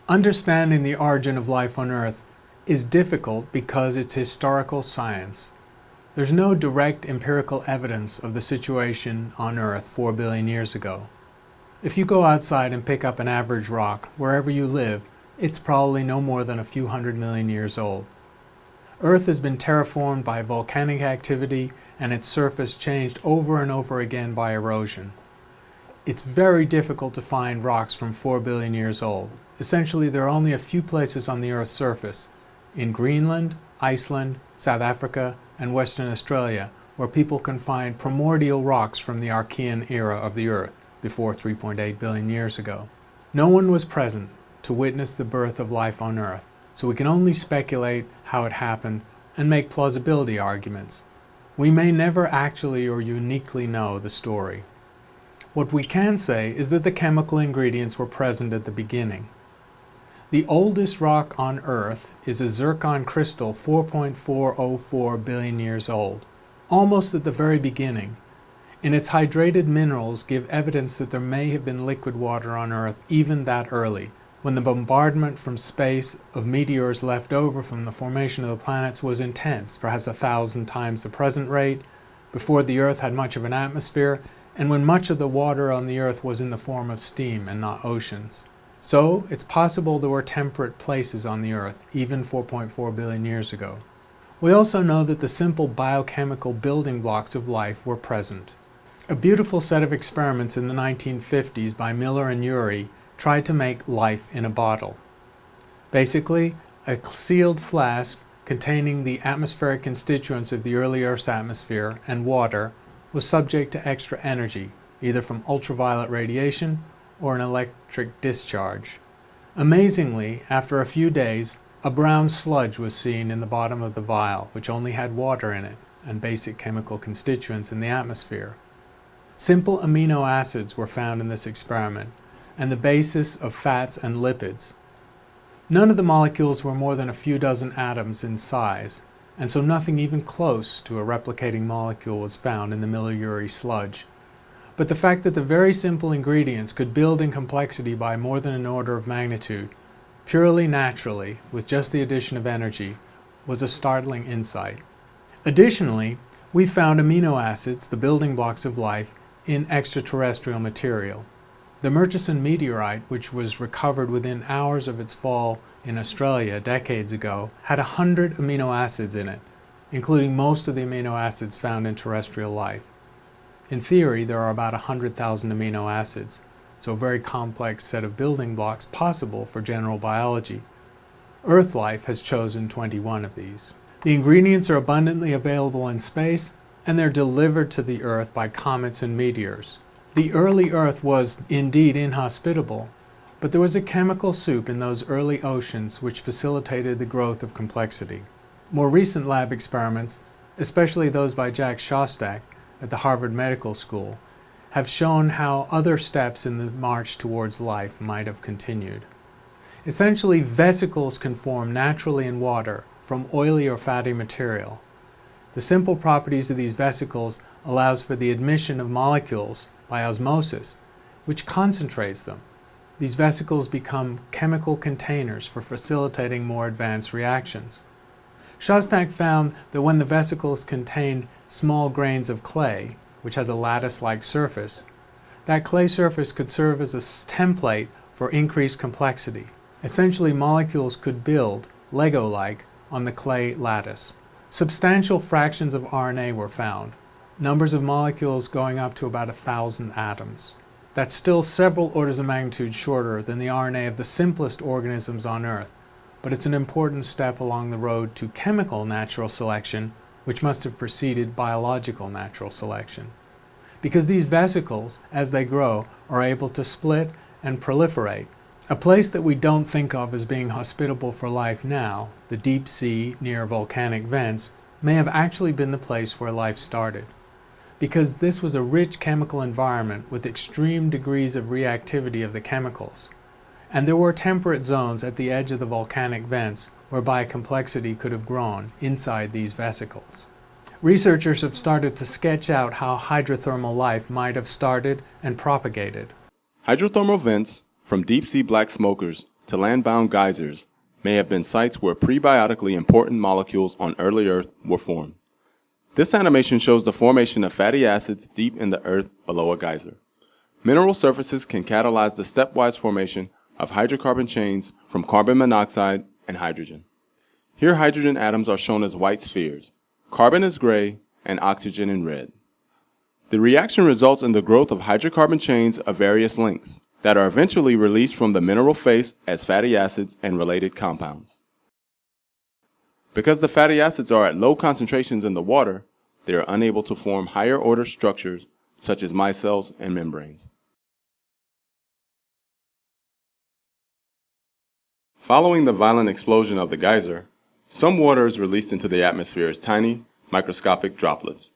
Understanding the origin of life on Earth is difficult because it's historical science. There's no direct empirical evidence of the situation on Earth 4 billion years ago. If you go outside and pick up an average rock, wherever you live, it's probably no more than a few 100 million years old. Earth has been terraformed by volcanic activity and its surface changed over and over again by erosion. It's very difficult to find rocks from 4 billion years old. Essentially, there are only a few places on the Earth's surface, in Greenland, Iceland, South Africa, and Western Australia, where people can find primordial rocks from the Archean era of the Earth, before 3.8 billion years ago. No one was present to witness the birth of life on Earth, so we can only speculate how it happened and make plausibility arguments. We may never actually or uniquely know the story. What we can say is that the chemical ingredients were present at the beginning. The oldest rock on Earth is a zircon crystal 4.404 billion years old, almost at the very beginning, and its hydrated minerals give evidence that there may have been liquid water on Earth even that early, when the bombardment from space of meteors left over from the formation of the planets was intense, perhaps 1,000 times the present rate, before the Earth had much of an atmosphere, and when much of the water on the Earth was in the form of steam and not oceans. So, it's possible there were temperate places on the Earth, even 4.4 billion years ago. We also know that the simple biochemical building blocks of life were present. A beautiful set of experiments in the 1950s by Miller and Urey tried to make life in a bottle. Basically, a sealed flask containing the atmospheric constituents of the early Earth's atmosphere and water was subject to extra energy, either from ultraviolet radiation or an electric discharge. Amazingly, after a few days, a brown sludge was seen in the bottom of the vial, which only had water in it and basic chemical constituents in the atmosphere. Simple amino acids were found in this experiment, and the basis of fats and lipids. None of the molecules were more than a few dozen atoms in size, and so nothing even close to a replicating molecule was found in the Miller-Urey sludge. But the fact that the very simple ingredients could build in complexity by more than an order of magnitude, purely naturally, with just the addition of energy, was a startling insight. Additionally, we found amino acids, the building blocks of life, in extraterrestrial material. The Murchison meteorite, which was recovered within hours of its fall in Australia decades ago, had 100 amino acids in it, including most of the amino acids found in terrestrial life. In theory, there are about 100,000 amino acids, so a very complex set of building blocks possible for general biology. Earth life has chosen 21 of these. The ingredients are abundantly available in space, and they're delivered to the Earth by comets and meteors. The early Earth was indeed inhospitable, but there was a chemical soup in those early oceans which facilitated the growth of complexity. More recent lab experiments, especially those by Jack Szostak at the Harvard Medical School, have shown how other steps in the march towards life might have continued. Essentially, vesicles can form naturally in water from oily or fatty material. The simple properties of these vesicles allows for the admission of molecules by osmosis, which concentrates them. These vesicles become chemical containers for facilitating more advanced reactions. Szostak found that when the vesicles contained small grains of clay, which has a lattice-like surface, that clay surface could serve as a template for increased complexity. Essentially, molecules could build, Lego-like, on the clay lattice. Substantial fractions of RNA were found, numbers of molecules going up to about 1,000 atoms. That's still several orders of magnitude shorter than the RNA of the simplest organisms on Earth, but it's an important step along the road to chemical natural selection, which must have preceded biological natural selection. Because these vesicles, as they grow, are able to split and proliferate. A place that we don't think of as being hospitable for life now, the deep sea near volcanic vents, may have actually been the place where life started. Because this was a rich chemical environment with extreme degrees of reactivity of the chemicals. And there were temperate zones at the edge of the volcanic vents whereby complexity could have grown inside these vesicles. Researchers have started to sketch out how hydrothermal life might have started and propagated. Hydrothermal vents, from deep-sea black smokers to land-bound geysers may have been sites where prebiotically important molecules on early Earth were formed. This animation shows the formation of fatty acids deep in the Earth below a geyser. Mineral surfaces can catalyze the stepwise formation of hydrocarbon chains from carbon monoxide and hydrogen. Here hydrogen atoms are shown as white spheres, carbon is gray, and oxygen in red. The reaction results in the growth of hydrocarbon chains of various lengths that are eventually released from the mineral face as fatty acids and related compounds. Because the fatty acids are at low concentrations in the water, they are unable to form higher order structures such as micelles and membranes. Following the violent explosion of the geyser, some water is released into the atmosphere as tiny, microscopic droplets.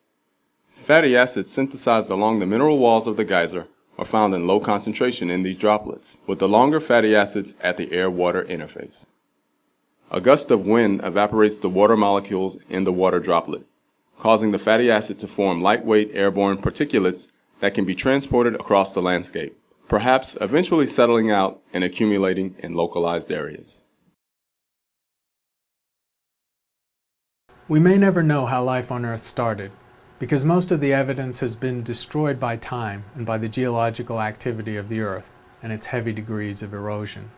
Fatty acids synthesized along the mineral walls of the geyser are found in low concentration in these droplets, with the longer fatty acids at the air-water interface. A gust of wind evaporates the water molecules in the water droplet, causing the fatty acid to form lightweight airborne particulates that can be transported across the landscape, perhaps eventually settling out and accumulating in localized areas. We may never know how life on Earth started, because most of the evidence has been destroyed by time and by the geological activity of the Earth and its heavy degrees of erosion.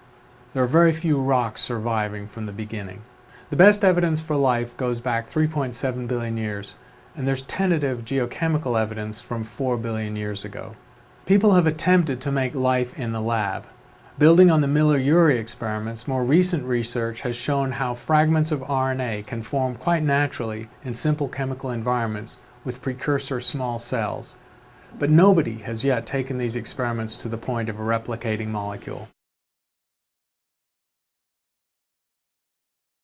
There are very few rocks surviving from the beginning. The best evidence for life goes back 3.7 billion years, and there's tentative geochemical evidence from 4 billion years ago. People have attempted to make life in the lab. Building on the Miller-Urey experiments, more recent research has shown how fragments of RNA can form quite naturally in simple chemical environments with precursor small cells. But nobody has yet taken these experiments to the point of a replicating molecule.